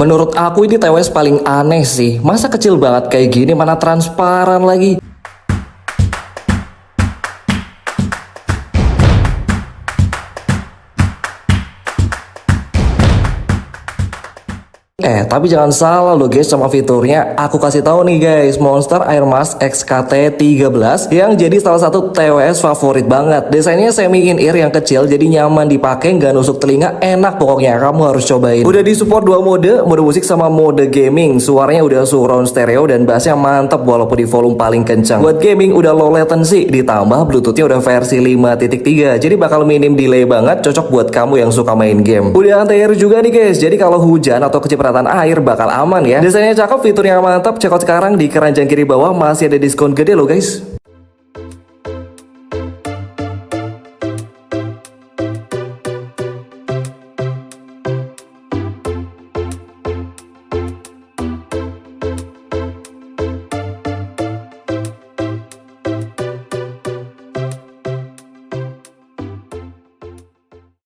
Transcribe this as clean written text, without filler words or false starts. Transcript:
Menurut aku ini TWS paling aneh sih. Masa kecil banget kayak gini, mana transparan lagi. Tapi jangan salah loh guys sama fiturnya. Aku kasih tahu nih guys, Monster Airmars XKT13 yang jadi salah satu TWS favorit banget. Desainnya semi in-ear yang kecil, jadi nyaman dipakai, nggak nusuk telinga, enak pokoknya. Kamu harus cobain. Udah disupport dua mode musik sama mode gaming. Suaranya udah surround stereo dan bassnya mantep walaupun di volume paling kencang. Buat gaming udah low latency, ditambah bluetoothnya udah versi 5.3, jadi bakal minim delay banget, cocok buat kamu yang suka main game. Udah anti-air juga nih guys, jadi kalau hujan atau kecipratan air bakal aman ya. Desainnya cakep, fiturnya mantap. Check out sekarang di keranjang kiri bawah, masih ada diskon gede loh guys.